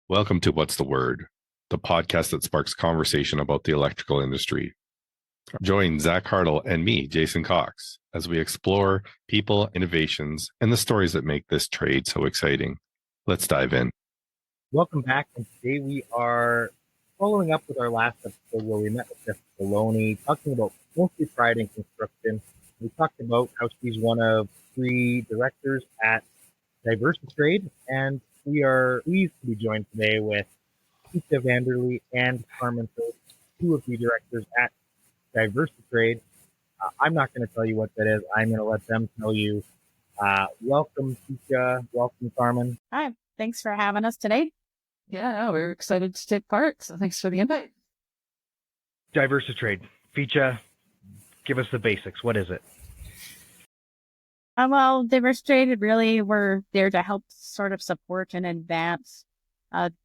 Welcome to What's the Word, the podcast that sparks conversation about the electrical industry. Join Zach Hartle and me, Jason Cox, as we explore people, innovations, and the stories that make this trade so exciting. Let's dive in. Welcome back, and today we are following up with our last episode where we met with Jessica Maloney, talking about mostly pride in construction. We talked about how she's one of 3 directors at DiversiTrade, and we are pleased to be joined today with Fietje Vanderlee and Carmen Thirsk, 2 of the directors at DiversiTrade. I'm not going to tell you what that is. I'm going to let them tell you. Welcome, Fietje. Welcome, Carmen. Hi. Thanks for having us today. Yeah, we're excited to take part. So thanks for the invite. DiversiTrade. Fietje, give us the basics. What is it? Well, DiversiTrade, really, we're there to help sort of support and advance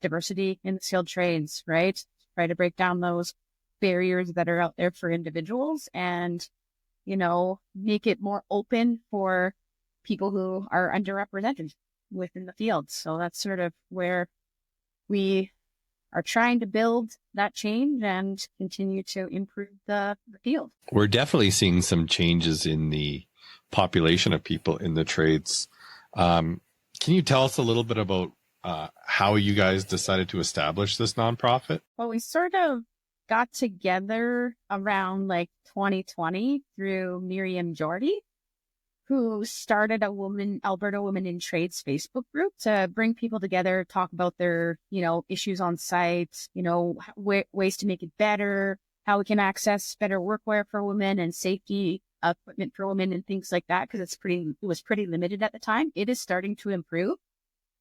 diversity in the skilled trades, right? Try to break down those barriers that are out there for individuals and, make it more open for people who are underrepresented within the field. So that's sort of where we are trying to build that change and continue to improve the field. We're definitely seeing some changes in the population of people in the trades. Can you tell us a little bit about how you guys decided to establish this nonprofit? Well, we sort of got together around 2020 through Miriam Jordy, who started Alberta Women in Trades Facebook group to bring people together, talk about their, issues on site, ways to make it better, how we can access better workwear for women and safety equipment for women and things like that, because it was pretty limited at the time. It is starting to improve.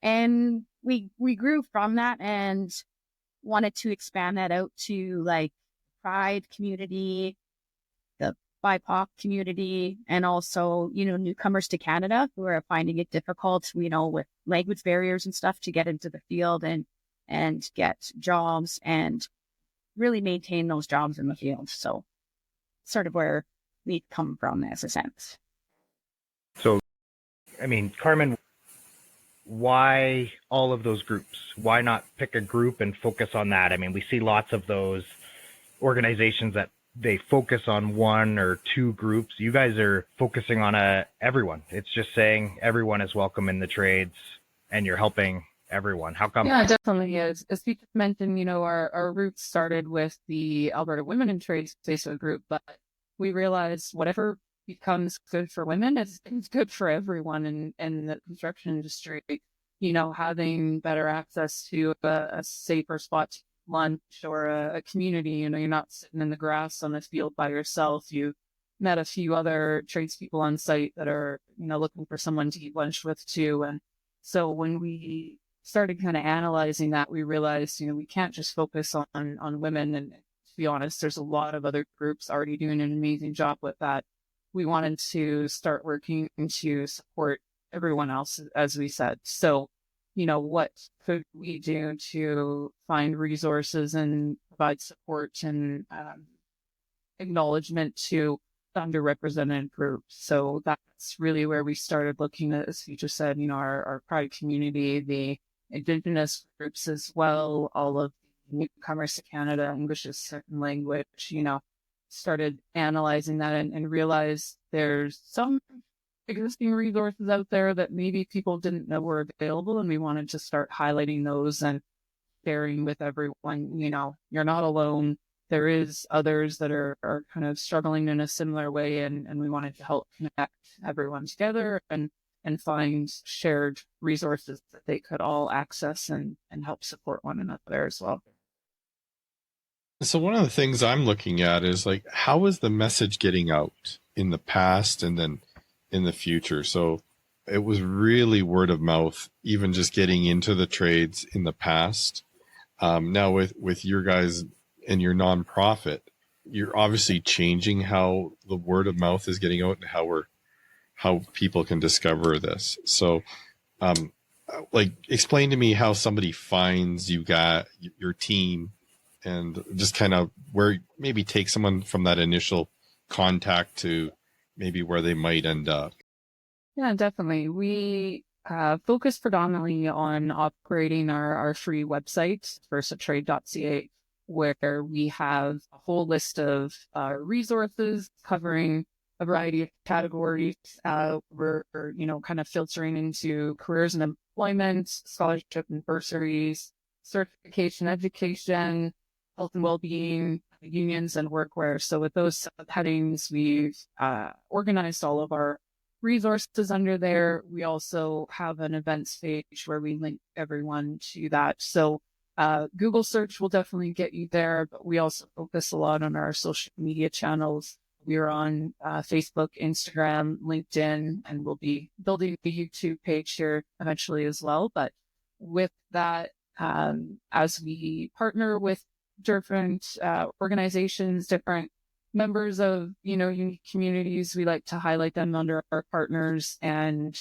And we grew from that and wanted to expand that out to Pride community, the BIPOC community, and also, newcomers to Canada who are finding it difficult, with language barriers and stuff to get into the field and get jobs and really maintain those jobs in the field. So sort of where we come from as a sense. So, Carmen, why all of those groups? Why not pick a group and focus on that? We see lots of those organizations that they focus on 1 or 2 groups. You guys are focusing on everyone. It's just saying everyone is welcome in the trades and you're helping everyone. How come? Yeah, definitely. As we just mentioned, our roots started with the Alberta Women in Trades Facebook group, but we realized whatever becomes good for women is good for everyone in the construction industry. Having better access to a safer spot to lunch or a community, you're not sitting in the grass on the field by yourself. You met a few other tradespeople on site that are, looking for someone to eat lunch with too. And so when we started kind of analyzing that, we realized, we can't just focus on women. And to be honest, there's a lot of other groups already doing an amazing job with that. We wanted to start working to support everyone else, as we said. So, what could we do to find resources and provide support and acknowledgement to underrepresented groups? So that's really where we started looking at, as you just said, our Pride community, the Indigenous groups as well, all of the newcomers to Canada, English as second language, started analyzing that and realized there's some existing resources out there that maybe people didn't know were available, and we wanted to start highlighting those and sharing with everyone, you're not alone. There is others that are kind of struggling in a similar way, and we wanted to help connect everyone together and find shared resources that they could all access and help support one another as well. So one of the things I'm looking at is how is the message getting out in the past and then in the future? So it was really word of mouth, even just getting into the trades in the past. Now with your guys and your nonprofit, you're obviously changing how the word of mouth is getting out and how people can discover this. So explain to me how somebody finds you got your team, and just kind of where maybe take someone from that initial contact to maybe where they might end up. Yeah, definitely. We focus predominantly on operating our free website, DiversiTrade.ca, where we have a whole list of resources covering a variety of categories. We're kind of filtering into careers and employment, scholarship and bursaries, certification, education, health and well-being, unions, and workwear. So with those subheadings, we've organized all of our resources under there. We also have an events page where we link everyone to that. So Google search will definitely get you there, but we also focus a lot on our social media channels. We're on Facebook, Instagram, LinkedIn, and we'll be building a YouTube page here eventually as well. But with that, as we partner with different organizations, different members of, unique communities, we like to highlight them under our partners and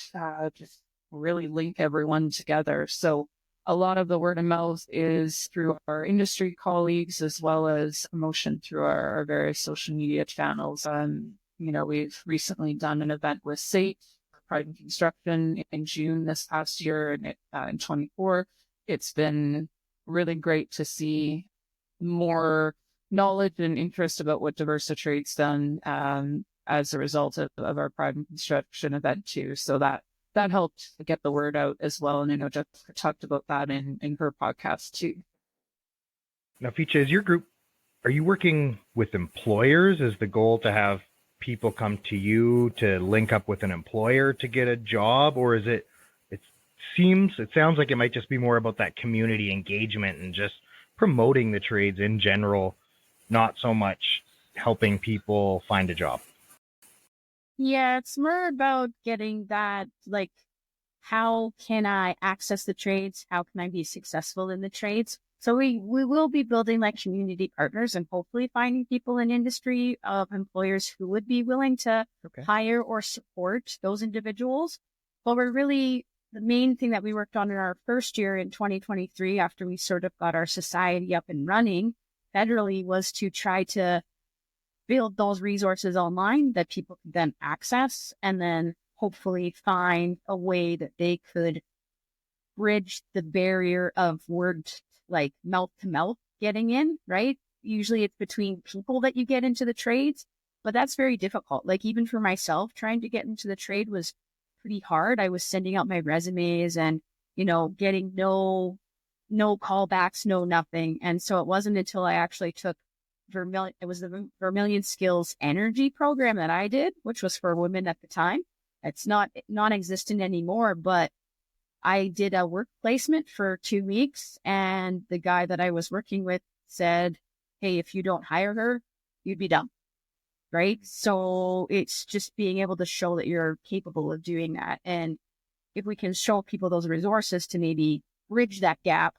just really link everyone together. So a lot of the word of mouth is through our industry colleagues, as well as promotion through our various social media channels. We've recently done an event with SATE, Pride in Construction, in June this past year, and in 24. It's been really great to see more knowledge and interest about what DiversiTrade's done as a result of our Pride in Construction event too. So that helped get the word out as well. And I know Jessica talked about that in her podcast too. Now, Fietje, is your group, are you working with employers? Is the goal to have people come to you to link up with an employer to get a job? Or is it sounds like it might just be more about that community engagement and just promoting the trades in general, not so much helping people find a job? Yeah, it's more about getting that, like, how can I access the trades? How can I be successful in the trades? So we will be building like community partners and hopefully finding people in industry of employers who would be willing to hire or support those individuals. But the main thing that we worked on in our first year in 2023, after we sort of got our society up and running federally, was to try to build those resources online that people could then access, and then hopefully find a way that they could bridge the barrier of word, like mouth to mouth getting in, right? Usually it's between people that you get into the trades, but that's very difficult. Like even for myself, trying to get into the trade was pretty hard. I was sending out my resumes and, getting no callbacks, no nothing. And so it wasn't until I actually took it was the Vermilion Skills Energy program that I did, which was for women at the time. It's not non-existent anymore, but I did a work placement for 2 weeks, and the guy that I was working with said, hey, if you don't hire her, you'd be dumb, right? So it's just being able to show that you're capable of doing that. And if we can show people those resources to maybe bridge that gap,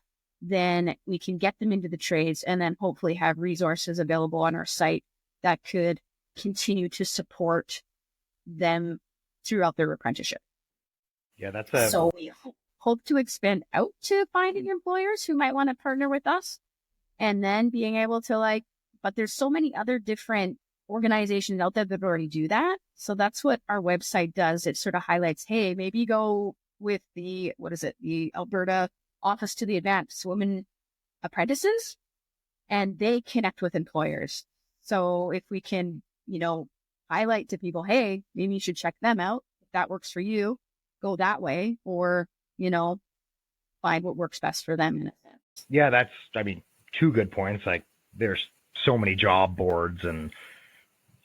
then we can get them into the trades and then hopefully have resources available on our site that could continue to support them throughout their apprenticeship. Yeah, So we hope to expand out to finding employers who might want to partner with us, and then being able to but there's so many other different organizations out there that already do that. So that's what our website does. It sort of highlights, hey, maybe go with the Alberta Office to the Advanced Women Apprentices, and they connect with employers. So if we can, highlight to people, hey, maybe you should check them out. If that works for you, go that way, or, find what works best for them in a sense. Yeah, that's, two good points. Like there's so many job boards and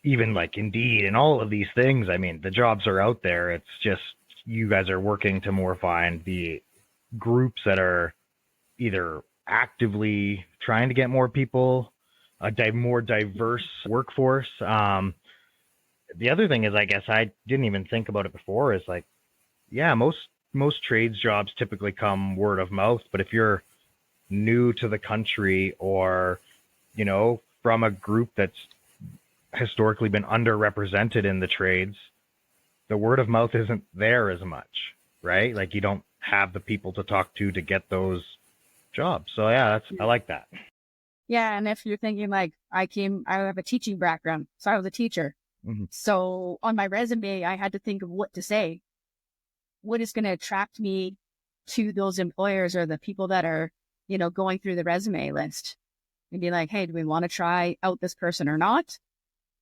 even like Indeed and all of these things. The jobs are out there. It's just, you guys are working to more find the groups that are either actively trying to get more people, a more diverse workforce. The other thing is, I guess I didn't even think about it before, is like, yeah, most trades jobs typically come word of mouth, but if you're new to the country or, from a group that's historically been underrepresented in the trades, the word of mouth isn't there as much, right? Like you don't have the people to talk to get those jobs. So yeah, I like that. Yeah. And if you're thinking I have a teaching background, so I was a teacher. Mm-hmm. So on my resume, I had to think of what to say. what is going to attract me to those employers or the people that are, going through the resume list and be like, hey, do we want to try out this person or not?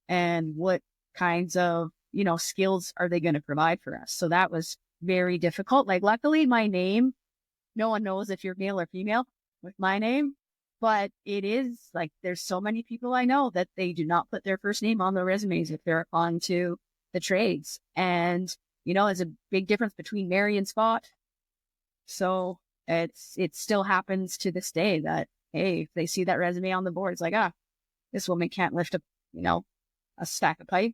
And what kinds of, skills are they going to provide for us? So that was very difficult. Like, luckily my name, no one knows if you're male or female with my name, but it is like, there's so many people I know that they do not put their first name on their resumes if they're onto the trades. And, there's a big difference between Mary and Scott. So it still happens to this day that, hey, if they see that resume on the board, it's like, this woman can't lift a stack of pipe,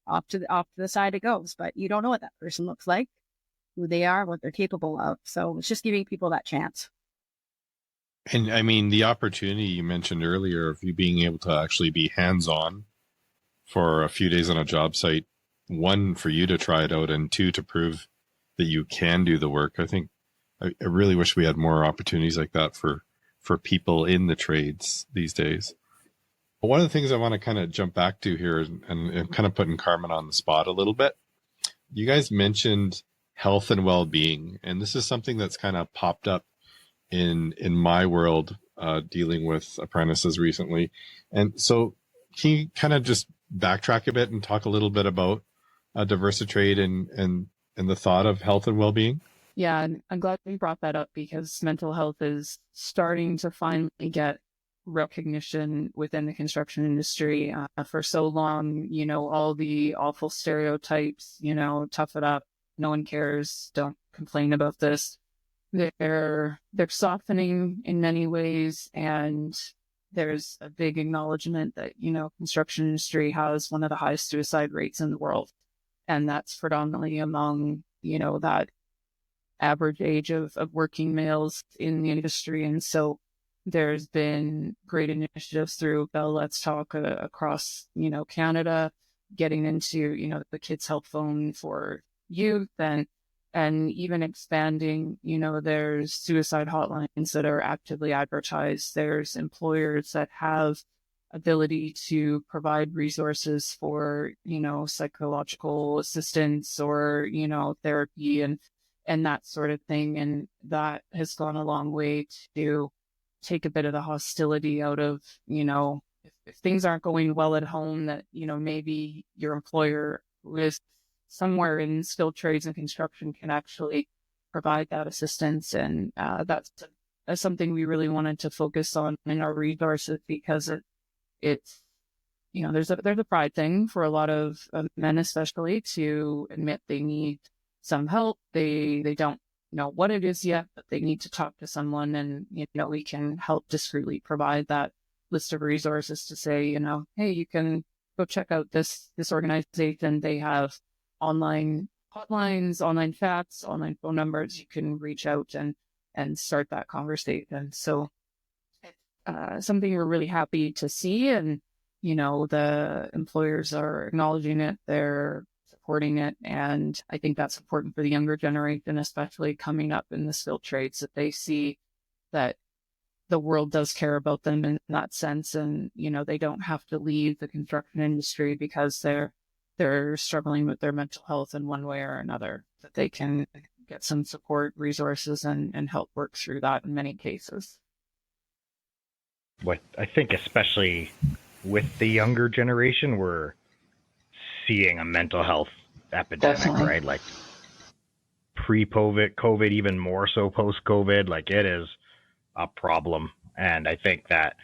off to the side it goes. But you don't know what that person looks like, who they are, what they're capable of. So it's just giving people that chance. And I mean, the opportunity you mentioned earlier of you being able to actually be hands-on for a few days on a job site, one, for you to try it out, and two, to prove that you can do the work. I think I really wish we had more opportunities like that for people in the trades these days. But one of the things I want to kind of jump back to here and kind of putting Carmen on the spot a little bit. You guys mentioned health and well-being, and this is something that's kind of popped up in my world, dealing with apprentices recently. And so can you kind of just backtrack a bit and talk a little bit about DiversiTrade and the thought of health and well-being? Yeah, and I'm glad you brought that up because mental health is starting to finally get recognition within the construction industry. For so long, all the awful stereotypes, tough it up, no one cares, don't complain about this. They're softening in many ways, and there's a big acknowledgement that, construction industry has one of the highest suicide rates in the world. And that's predominantly among, that average age of working males in the industry. And so there's been great initiatives through Bell Let's Talk across, Canada, getting into, the Kids Help Phone for youth and even expanding, there's suicide hotlines that are actively advertised. There's employers that have ability to provide resources for, psychological assistance or, therapy and that sort of thing. And that has gone a long way to take a bit of the hostility out of, if things aren't going well at home, that, maybe your employer who is somewhere in skilled trades and construction can actually provide that assistance. And that's something we really wanted to focus on in our resources because it's, there's a pride thing for a lot of men, especially, to admit they need some help. They don't know what it is yet, but they need to talk to someone, and we can help discreetly provide that list of resources to say, hey, you can go check out this organization. They have online hotlines, online chats, online phone numbers. You can reach out and start that conversation. So something we're really happy to see, and the employers are acknowledging it, they're supporting it, and I think that's important for the younger generation, especially coming up in the skilled trades, that they see that the world does care about them in that sense, and they don't have to leave the construction industry because they're struggling with their mental health in one way or another, that they can get some support, resources, and help work through that in many cases. What I think, especially with the younger generation, we're seeing a mental health epidemic. Definitely. Right? Like pre-COVID, even more so post-COVID, like it is a problem. And I think that,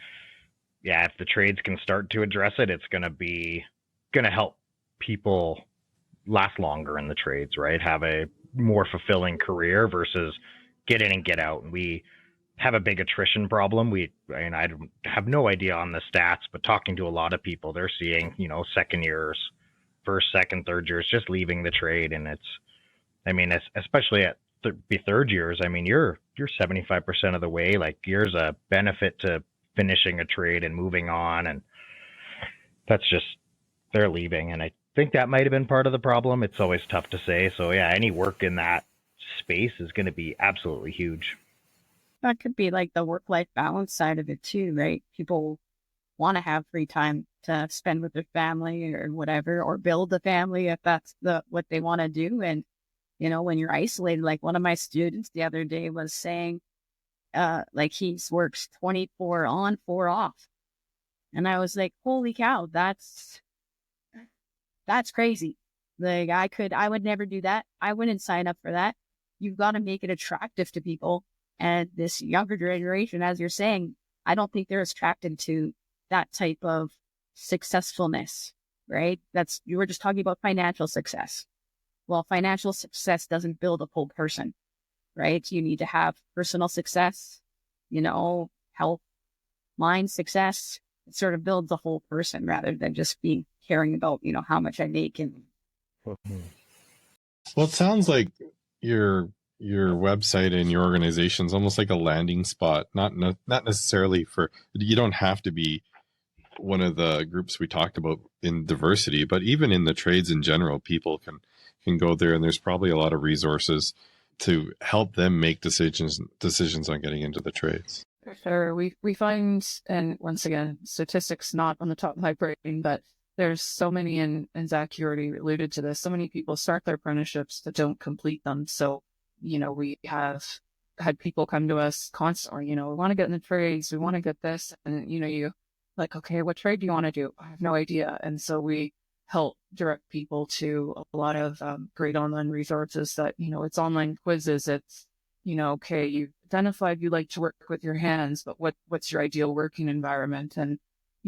if the trades can start to address it, it's going to help people last longer in the trades, right? Have a more fulfilling career versus get in and get out. And we have a big attrition problem. I have no idea on the stats, but talking to a lot of people, they're seeing, second years, first, second, third years just leaving the trade. And it's, especially at third years, you're 75% of the way. Like, there's a benefit to finishing a trade and moving on. And that's just, they're leaving. And I think that might have been part of the problem. It's always tough to say. So any work in that space is going to be absolutely huge. That could be like the work-life balance side of it too, right? People want to have free time to spend with their family or whatever, or build a family if that's what they want to do. And when you're isolated. Like one of my students the other day was saying, like he works 24 on, 4 off. And I was like, holy cow, that's crazy. Like I would never do that. I wouldn't sign up for that. You've got to make it attractive to people. And this younger generation, as you're saying, I don't think they're attracted to that type of successfulness, right? You were just talking about financial success. Well, financial success doesn't build a whole person, right? You need to have personal success, health, mind success. It sort of builds a whole person rather than just caring about, how much I make. And well, it sounds like your website and your organization is almost like a landing spot, not necessarily you don't have to be one of the groups we talked about in diversity, but even in the trades in general, people can go there, and there's probably a lot of resources to help them make decisions on getting into the trades. For sure. We find, and once again, statistics not on the top of my brain, but there's so many, and Zach, you already alluded to this, so many people start their apprenticeships that don't complete them. So, we have had people come to us constantly, we want to get in the trades, we want to get this, and, you like, okay, what trade do you want to do? I have no idea. And so we help direct people to a lot of great online resources that, it's online quizzes, it's, okay, you've identified you like to work with your hands, but what's your ideal working environment? And,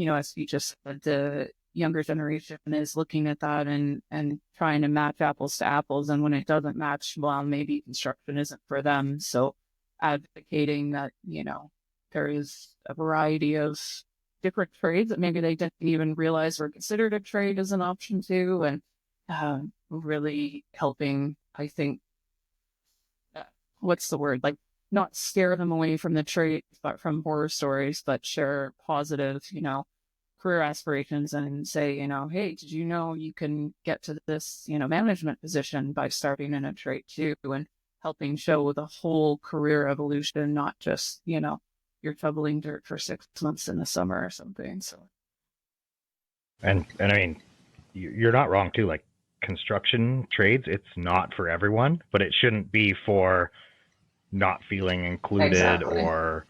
as you just said, the younger generation is looking at that and trying to match apples to apples. And when it doesn't match, well, maybe construction isn't for them. So advocating that, there is a variety of different trades that maybe they didn't even realize were considered a trade as an option too. And really helping, I think, what's the word? Like, not scare them away from the trade, but from horror stories, but share positive, career aspirations and say, hey, did you know you can get to this, management position by starting in a trade too, and helping show the whole career evolution, not just, you're shoveling dirt for 6 months in the summer or something. So, and I mean, you're not wrong too. Like construction trades, it's not for everyone, but it shouldn't be for not feeling included Exactly. or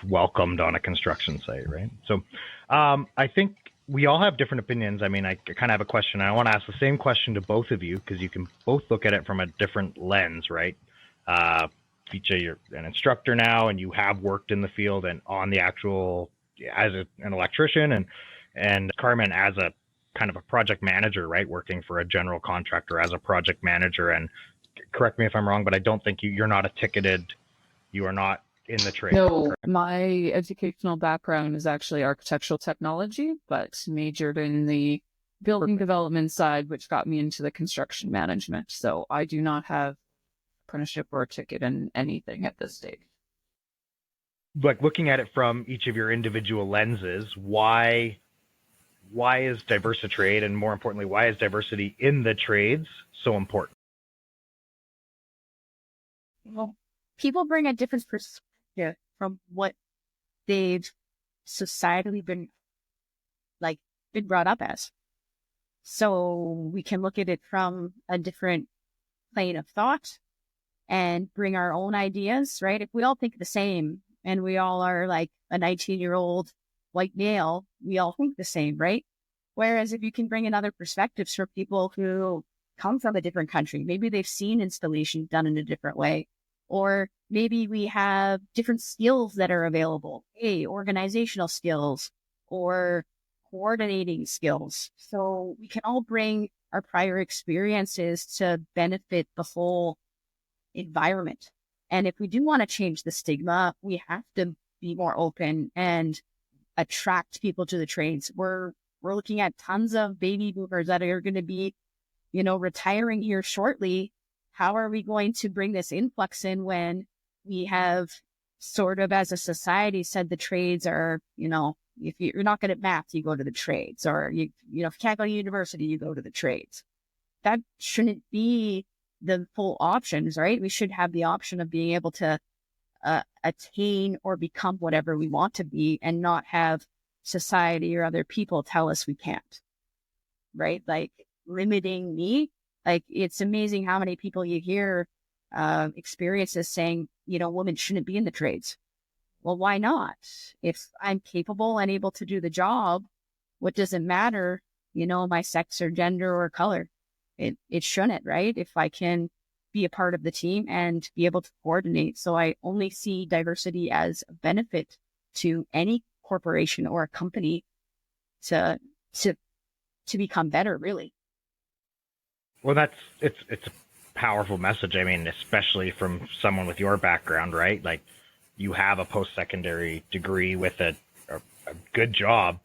welcomed on a construction site, right? So I think we all have different opinions. I mean, I kind of have a question. I want to ask the same question to both of you because you can both look at it from a different lens, right? Fietje, you're an instructor now, and you have worked in the field and on the actual as an electrician, and Carmen as a kind of a project manager, right? Working for a general contractor as a project manager. And correct me if I'm wrong, but I don't think you're not a ticketed, you are not in the trade. No, my educational background is actually architectural technology, but majored in the building development side, which got me into the construction management. So I do not have apprenticeship or a ticket in anything at this stage. Like looking at it from each of your individual lenses, why is DiversiTrade, and more importantly, why is diversity in the trades so important? well, people bring a different perspective from what they've societally been brought up as. So we can look at it from a different plane of thought and bring our own ideas, right? If we all think the same and we all are like a 19-year-old white male, we all think the same, right? Whereas if you can bring in other perspectives for people who come from a different country, maybe they've seen installation done in a different way, or maybe we have different skills that are available, organizational skills or coordinating skills. So we can all bring our prior experiences to benefit the whole environment. And if we do want to change the stigma, we have to be more open and attract people to the trades. We're looking at tons of baby boomers that are going to be, retiring here shortly. How are we going to bring this influx in when we have sort of as a society said the trades are, if you're not good at math, you go to the trades, or if you can't go to university, you go to the trades. That shouldn't be the full options, right? We should have the option of being able to attain or become whatever we want to be and not have society or other people tell us we can't, right? Like limiting me Like, it's amazing how many people you hear experiences saying, women shouldn't be in the trades. Well, why not? If I'm capable and able to do the job, what does it matter, my sex or gender or color? It shouldn't, right? If I can be a part of the team and be able to coordinate. So I only see diversity as a benefit to any corporation or a company to become better, really. Well, it's a powerful message. I mean, especially from someone with your background, right? Like, you have a post-secondary degree with a good job,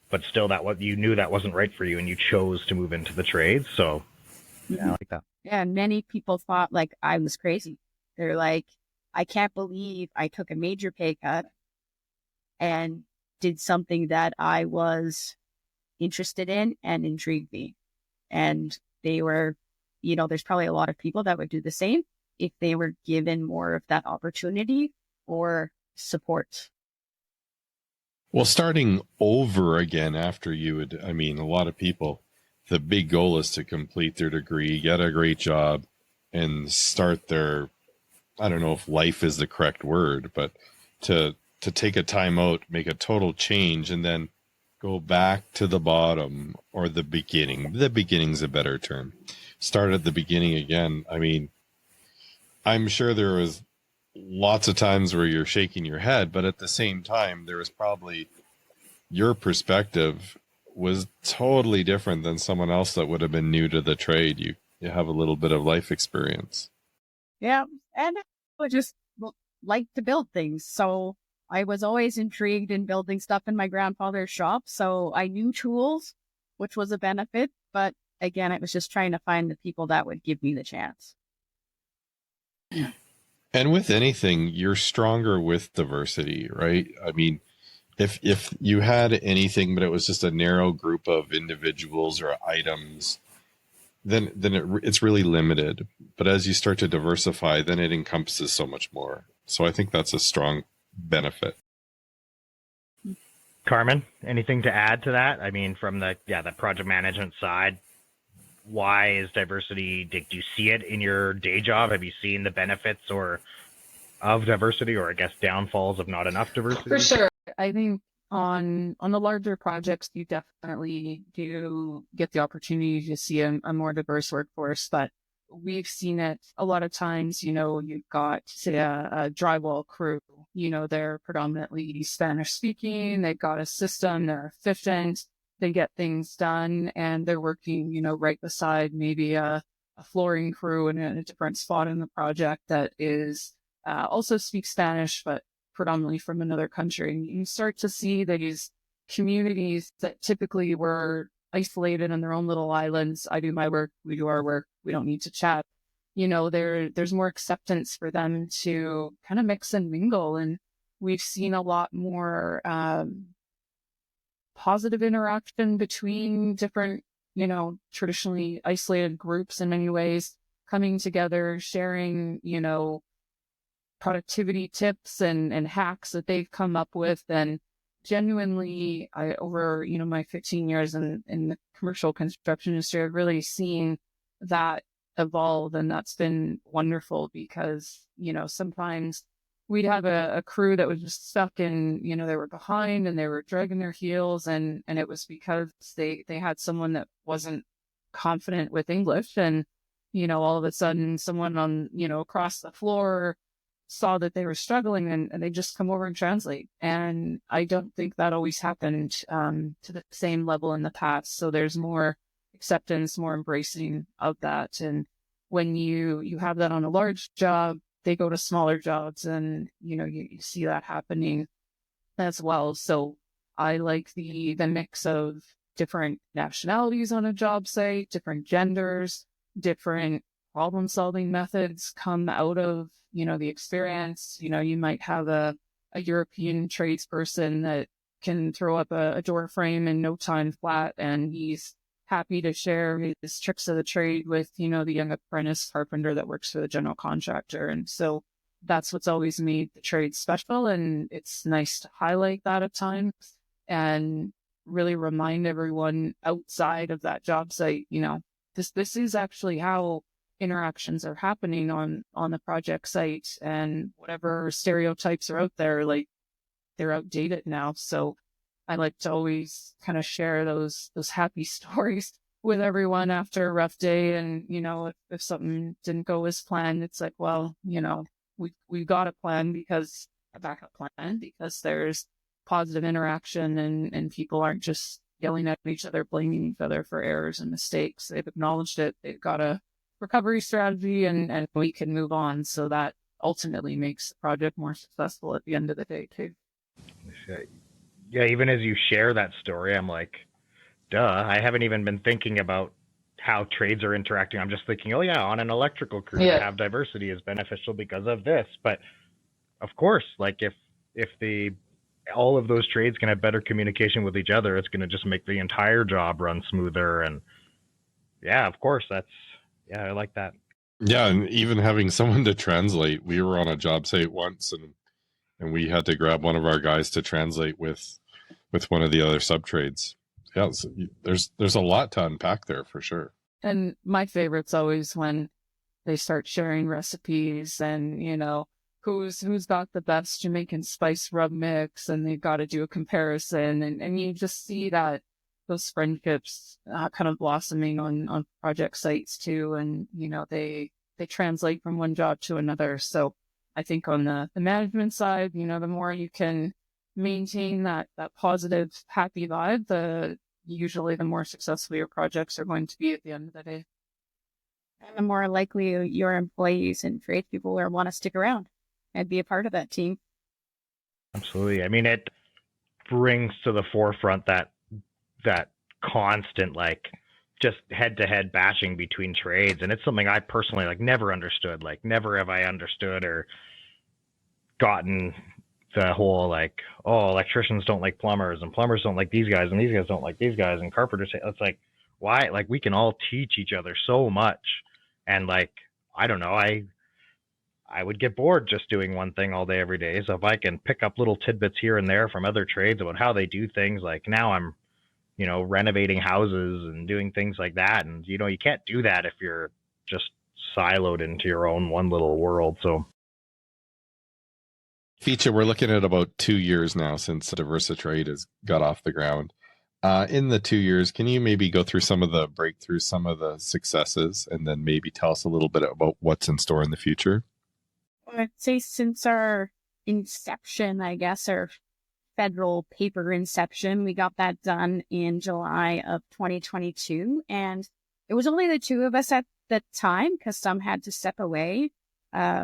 but still you knew that wasn't right for you, and you chose to move into the trades. So, yeah, I like that. Yeah, many people thought like I was crazy. They're like, I can't believe I took a major pay cut and did something that I was interested in and intrigued me. And they were, there's probably a lot of people that would do the same if they were given more of that opportunity or support. Well, starting over again after a lot of people, the big goal is to complete their degree, get a great job, and start their, I don't know if life is the correct word, but to take a time out, make a total change, and then go back to the bottom or the beginning. The beginning's a better term. Start at the beginning again. I mean, I'm sure there was lots of times where you're shaking your head, but at the same time, there was probably your perspective was totally different than someone else that would have been new to the trade. You have a little bit of life experience. Yeah. And I would just like to build things. So I was always intrigued in building stuff in my grandfather's shop. So I knew tools, which was a benefit. But again, it was just trying to find the people that would give me the chance. And with anything, you're stronger with diversity, right? I mean, if you had anything, but it was just a narrow group of individuals or items, then it's really limited. But as you start to diversify, then it encompasses so much more. So I think that's a strong benefit. Carmen, anything to add to that? I mean, from the project management side, why is diversity? Do you see it in your day job? Have you seen the benefits of diversity, or I guess downfalls of not enough diversity? For sure. I think on the larger projects, you definitely do get the opportunity to see a more diverse workforce, but we've seen it a lot of times. You've got, say, a drywall crew, they're predominantly Spanish speaking, they've got a system, they're efficient, they get things done, and they're working, right beside maybe a flooring crew in a different spot in the project that is also speaks Spanish, but predominantly from another country. And you start to see these communities that typically were isolated on their own little islands. I do my work, we do our work, we don't need to chat. There's more acceptance for them to kind of mix and mingle. And we've seen a lot more positive interaction between different, traditionally isolated groups in many ways, coming together, sharing, productivity tips and hacks that they've come up with. And genuinely, over, my 15 years in the commercial construction industry, I've really seen that evolve. And that's been wonderful because, sometimes we'd have a crew that was just stuck in, they were behind and they were dragging their heels. And it was because they had someone that wasn't confident with English. And, all of a sudden someone on, across the floor saw that they were struggling and they just come over and translate. And I don't think that always happened to the same level in the past. So there's more acceptance, more embracing of that. And when you have that on a large job, they go to smaller jobs and, you see that happening as well. So I like the mix of different nationalities on a job site, different genders, different problem solving methods come out of, the experience. You might have a European tradesperson that can throw up a door frame in no time flat, and he's happy to share his tricks of the trade with, the young apprentice carpenter that works for the general contractor. And so that's what's always made the trade special. And it's nice to highlight that at times and really remind everyone outside of that job site, this is actually how interactions are happening on the project site, and whatever stereotypes are out there, like, they're outdated now. So I like to always kind of share those happy stories with everyone after a rough day. And, if something didn't go as planned, it's like, well, we got a plan, because a backup plan, because there's positive interaction, and people aren't just yelling at each other, blaming each other for errors and mistakes. They've acknowledged it. They've got a recovery strategy, and we can move on. So that ultimately makes the project more successful at the end of the day too. Yeah, even as you share that story, I'm like, duh, I haven't even been thinking about how trades are interacting. I'm just thinking, oh yeah, on an electrical crew, to have diversity is beneficial because of this. But of course, like, if all of those trades can have better communication with each other, it's going to just make the entire job run smoother. And yeah, of course, I like that. Yeah, and even having someone to translate. We were on a job site once, and we had to grab one of our guys to translate with one of the other sub trades. Yeah, so there's a lot to unpack there for sure. And my favorite's always when they start sharing recipes, and who's got the best Jamaican spice rub mix, and they've got to do a comparison, and you just see that those friendships kind of blossoming on project sites too, and they translate from one job to another. So I think on the management side, the more you can maintain that positive, happy vibe, usually the more successful your projects are going to be at the end of the day. And the more likely your employees and tradespeople will want to stick around and be a part of that team. Absolutely. I mean, it brings to the forefront that constant, like, just head-to-head bashing between trades. And it's something I personally, like, never understood. Like, never have I understood or gotten the whole, like, oh, electricians don't like plumbers, and plumbers don't like these guys, and these guys don't like these guys, and carpenters. It's like, why? Like, we can all teach each other so much. And, like, I don't know, I would get bored just doing one thing all day, every day. So if I can pick up little tidbits here and there from other trades about how they do things, like, now I'm, renovating houses and doing things like that. And, you can't do that if you're just siloed into your own one little world. So, Fietje, we're looking at about 2 years now since DiversiTrade has got off the ground. In the 2 years, can you maybe go through some of the breakthroughs, some of the successes, and then maybe tell us a little bit about what's in store in the future? I'd say since our inception, I guess, our federal paper inception, we got that done in July of 2022. And it was only the two of us at the time, because some had to step away.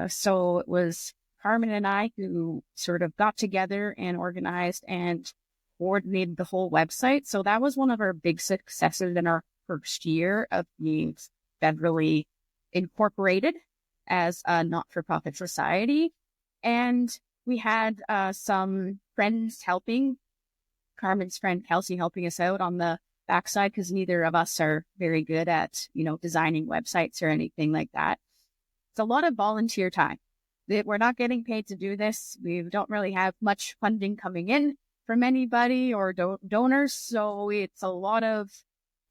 So it was Carmen and I who sort of got together and organized and coordinated the whole website. So that was one of our big successes in our first year of being federally incorporated as a not-for-profit society. And we had some friends helping, Carmen's friend Kelsey helping us out on the backside, because neither of us are very good at, designing websites or anything like that. It's a lot of volunteer time. We're not getting paid to do this. We don't really have much funding coming in from anybody or donors. So it's a lot of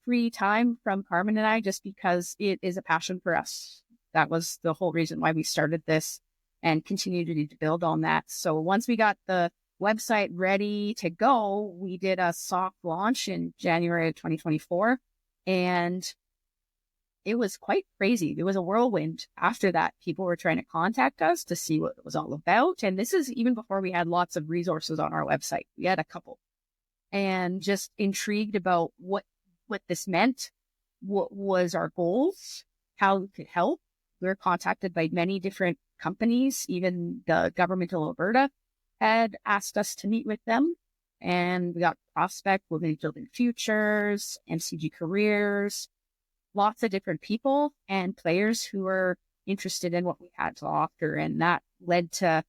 free time from Carmen and I, just because it is a passion for us. That was the whole reason why we started this, and continue to build on that. So once we got the website ready to go, we did a soft launch in January of 2024. And it was quite crazy. It was a whirlwind after that. People were trying to contact us to see what it was all about. And this is even before we had lots of resources on our website. We had a couple. And just intrigued about what this meant, what was our goals, how we could help. We were contacted by many different companies. Even the government of Alberta had asked us to meet with them. And we got Prospect, Women Building Futures, MCG Careers, lots of different people and players who were interested in what we had to offer. And that led to,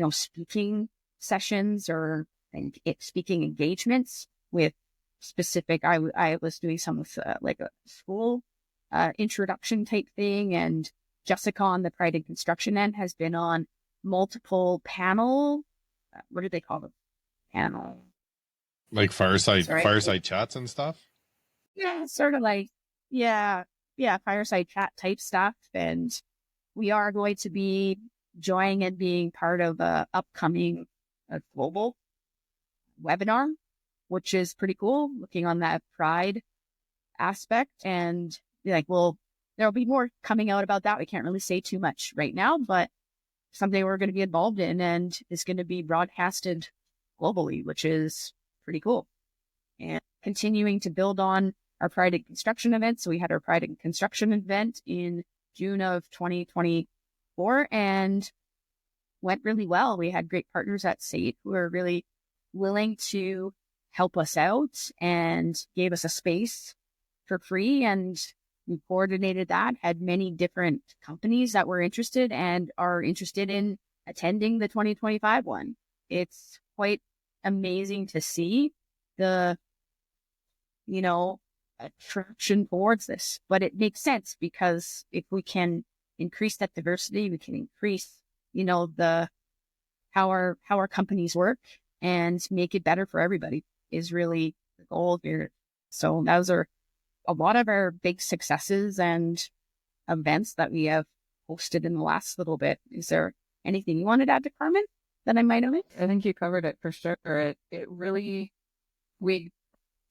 speaking sessions or speaking engagements with specific, I was doing some of like a school introduction type thing. And Jessica on the Pride in Construction end has been on multiple panel, what do they call them? Panel. Like fireside chats and stuff? Yeah, sort of like, yeah. fireside chat type stuff. And we are going to be joining and being part of a upcoming global webinar, which is pretty cool, looking on that pride aspect. And there'll be more coming out about that. We can't really say too much right now, but something we're going to be involved in and is going to be broadcasted globally, which is pretty cool. And continuing to build on our Pride in Construction event. So we had our Pride in Construction event in June of 2024 and went really well. We had great partners at SAIT who are really willing to help us out and gave us a space for free. And we coordinated that, had many different companies that were interested and are interested in attending the 2025 one. It's quite amazing to see the, attraction towards this, but it makes sense because if we can increase that diversity, we can increase, how our companies work and make it better for everybody is really the goal here. So those are a lot of our big successes and events that we have hosted in the last little bit. Is there anything you wanted to add to Carmen that I might have missed? I think you covered it for sure. It really, we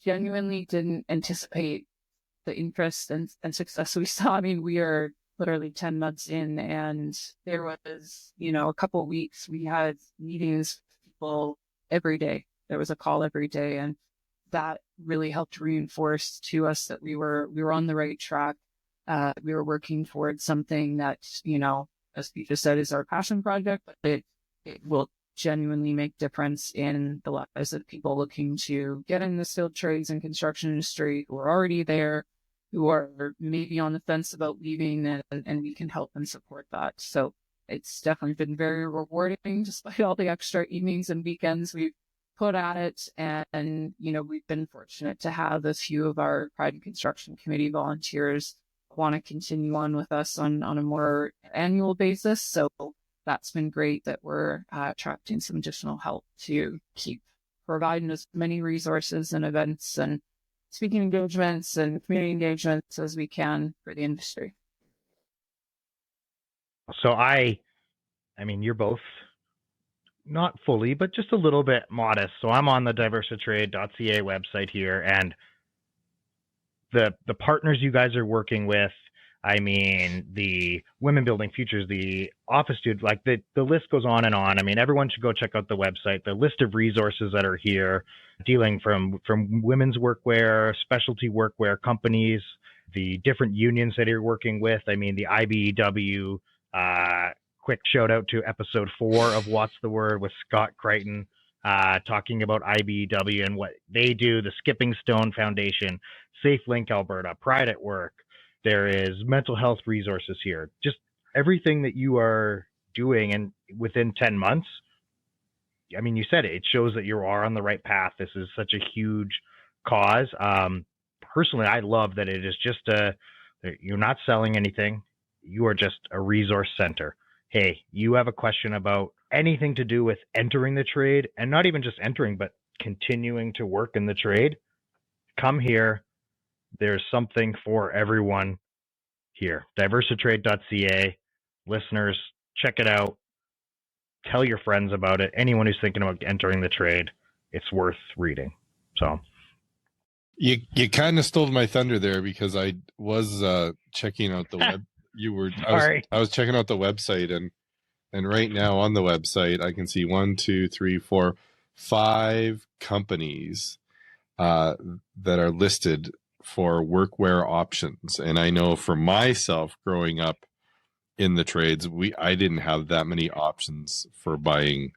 genuinely didn't anticipate the interest and success we saw. I mean, we are literally 10 months in and there was, a couple of weeks we had meetings with people every day. There was a call every day, and that really helped reinforce to us that we were on the right track. We were working towards something that, as Fietje said, is our passion project, but it will genuinely make difference in the lives of people looking to get in the skilled trades and construction industry who are already there, who are maybe on the fence about leaving, and we can help and support that. So it's definitely been very rewarding despite all the extra evenings and weekends we've put at it. And we've been fortunate to have a few of our Pride and Construction Committee volunteers want to continue on with us on a more annual basis. So that's been great that we're attracting some additional help to keep providing as many resources and events and speaking engagements and community engagements as we can for the industry. So I mean, you're both not fully, but just a little bit modest. So I'm on the DiversiTrade.ca website here, and the partners you guys are working with, I mean, the Women Building Futures, the Office Dude, like the list goes on and on. I mean, everyone should go check out the website, the list of resources that are here, dealing from women's workwear, specialty workwear companies, the different unions that you're working with. I mean, the IBEW, quick shout out to episode 4 of What's the Word with Scott Crichton, talking about IBEW and what they do, the Skipping Stone Foundation, Safe Link Alberta, Pride at Work. There is mental health resources here. Just everything that you are doing, and within 10 months, I mean, you said it, it shows that you are on the right path. This is such a huge cause. Personally, I love that it is just you're not selling anything. You are just a resource center. Hey, you have a question about anything to do with entering the trade, and not even just entering, but continuing to work in the trade, come here. There's something for everyone here. DiversiTrade.ca. Listeners, check it out. Tell your friends about it. Anyone who's thinking about entering the trade, it's worth reading. So you kind of stole my thunder there, because I was checking out the web. I was checking out the website, and right now on the website I can see 1, 2, 3, 4, 5 companies that are listed for workwear options. And I know for myself, growing up in the trades, I didn't have that many options for buying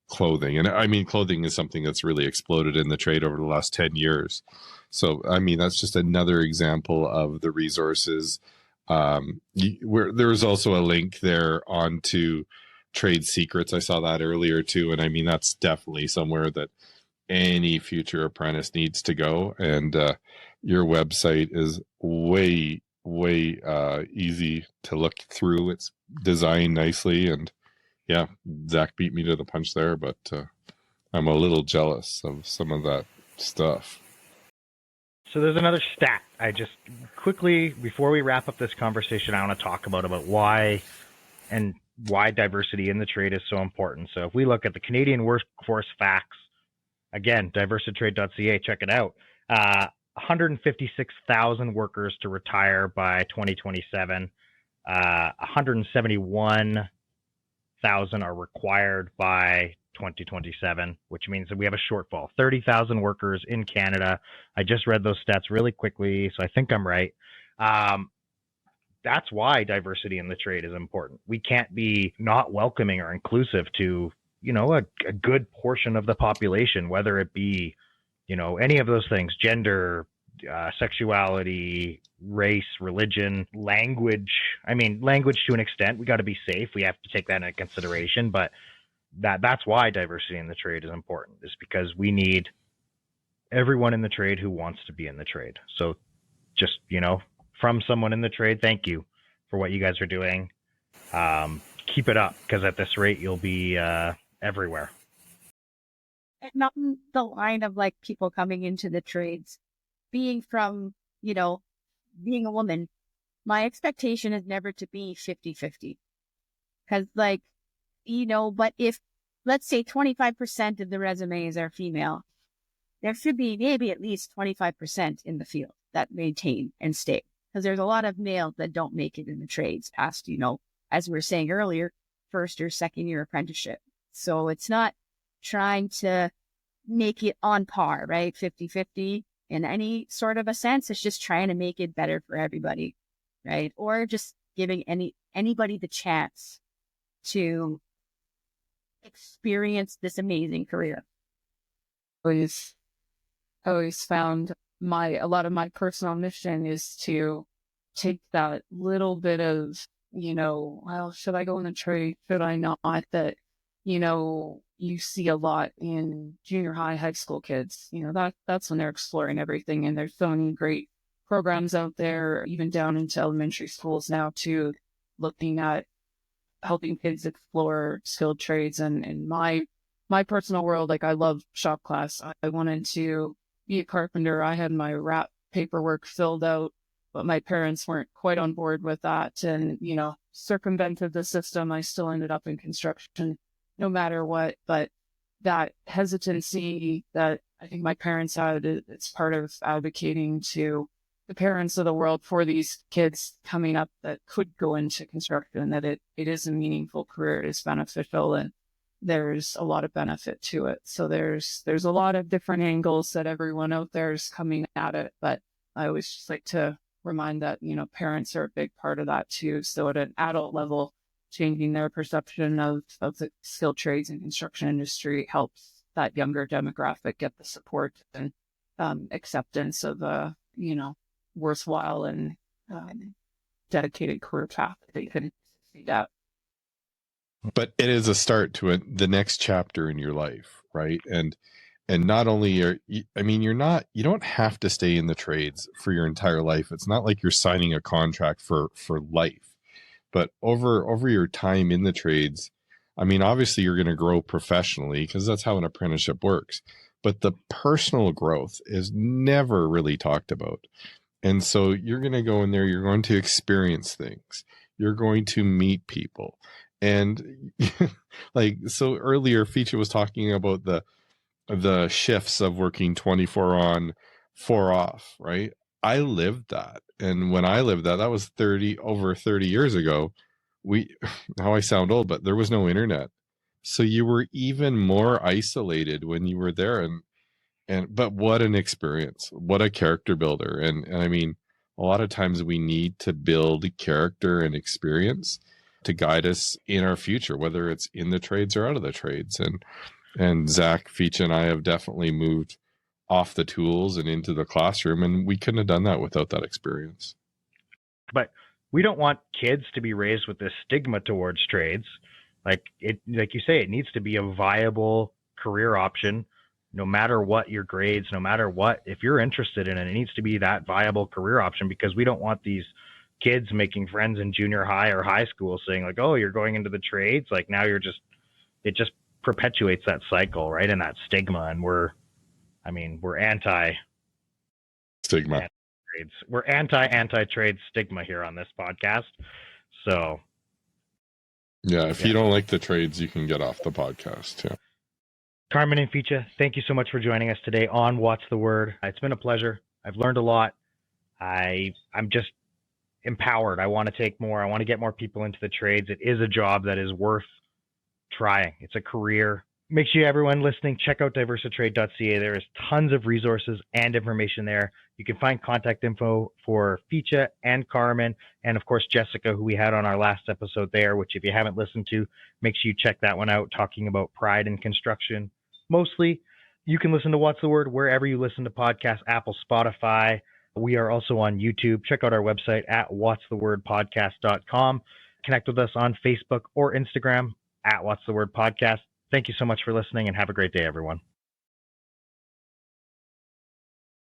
clothing. And I mean, clothing is something that's really exploded in the trade over the last 10 years. So, I mean, that's just another example of the resources. There's also a link there onto Trade Secrets. I saw that earlier too. And I mean, that's definitely somewhere that any future apprentice needs to go. And your website is way easy to look through. It's designed nicely, and yeah, Zach beat me to the punch there, but I'm a little jealous of some of that stuff. So there's another stat. I just quickly, before we wrap up this conversation, I want to talk about why diversity in the trade is so important. So if we look at the Canadian workforce facts, again, DiversiTrade.ca, check it out. 156,000 workers to retire by 2027. 171,000 are required by 2027, which means that we have a shortfall. 30,000 workers in Canada. I just read those stats really quickly, so I think I'm right. That's why diversity in the trade is important. We can't be not welcoming or inclusive to, a good portion of the population, whether it be, any of those things, gender, sexuality, race, religion, language. I mean, language to an extent, we got to be safe. We have to take that into consideration, but that's why diversity in the trade is important, is because we need everyone in the trade who wants to be in the trade. So just, from someone in the trade, thank you for what you guys are doing. Keep it up, because at this rate, you'll be everywhere. Not in the line of like people coming into the trades, being from, being a woman, my expectation is never to be 50-50. Because but if, let's say 25% of the resumes are female, there should be maybe at least 25% in the field that maintain and stay. Because there's a lot of males that don't make it in the trades past, as we were saying earlier, first or second year apprenticeship. So it's not trying to make it on par, right? 50-50 in any sort of a sense. It's just trying to make it better for everybody, right? Or just giving anybody the chance to experience this amazing career. Always found a lot of my personal mission is to take that little bit of, well, should I go in the trade? Should I not? That, you see a lot in junior high school kids, that's when they're exploring everything. And there's so many great programs out there, even down into elementary schools now too, looking at helping kids explore skilled trades. And in my personal world, like I love shop class. I wanted to be a carpenter. I had my wrap paperwork filled out, but my parents weren't quite on board with that. And, circumvented the system. I still ended up in construction no matter what. But that hesitancy that I think my parents had, it's part of advocating to the parents of the world for these kids coming up that could go into construction, that it is a meaningful career, it is beneficial, and there's a lot of benefit to it. So there's a lot of different angles that everyone out there is coming at it. But I always just like to remind that, parents are a big part of that too. So at an adult level, changing their perception of the skilled trades and construction industry helps that younger demographic get the support and acceptance of a, worthwhile and dedicated career path that they can succeed at. But it is a start to the next chapter in your life, right? And not only you don't have to stay in the trades for your entire life. It's not like you're signing a contract for life. But over your time in the trades, obviously you're going to grow professionally, because that's how an apprenticeship works. But the personal growth is never really talked about. And so you're going to go in there, you're going to experience things. You're going to meet people. And so earlier, Fietje was talking about the shifts of working 24 on, 4 off, right? I lived that. And when I lived that was over 30 years ago. Now I sound old, but there was no internet. So you were even more isolated when you were there. But what an experience, what a character builder. And a lot of times we need to build character and experience to guide us in our future, whether it's in the trades or out of the trades. And Zach, Fietje, and I have definitely moved off the tools and into the classroom, and we couldn't have done that without that experience. But we don't want kids to be raised with this stigma towards trades. Like you say, it needs to be a viable career option, no matter what your grades, no matter what. If you're interested in it, it needs to be that viable career option, because we don't want these kids making friends in junior high or high school saying like, oh, you're going into the trades. Like now it just perpetuates that cycle, right? And that stigma. And we're anti. Stigma. Trades. We're anti-trade stigma here on this podcast. So Yeah, if you don't like the trades, you can get off the podcast. Yeah. Carmen and Fietje, thank you so much for joining us today on What's the Word. It's been a pleasure. I've learned a lot. I'm just empowered. I want to take more. I want to get more people into the trades. It is a job that is worth trying. It's a career. Make sure everyone listening, check out DiversiTrade.ca. There is tons of resources and information there. You can find contact info for Fietje and Carmen, and of course Jessica, who we had on our last episode there, which if you haven't listened to, make sure you check that one out, talking about pride in construction. Mostly, you can listen to What's the Word wherever you listen to podcasts, Apple, Spotify. We are also on YouTube. Check out our website at whatsthewordpodcast.com. Connect with us on Facebook or Instagram at What's the Word Podcast. Thank you so much for listening and have a great day, everyone.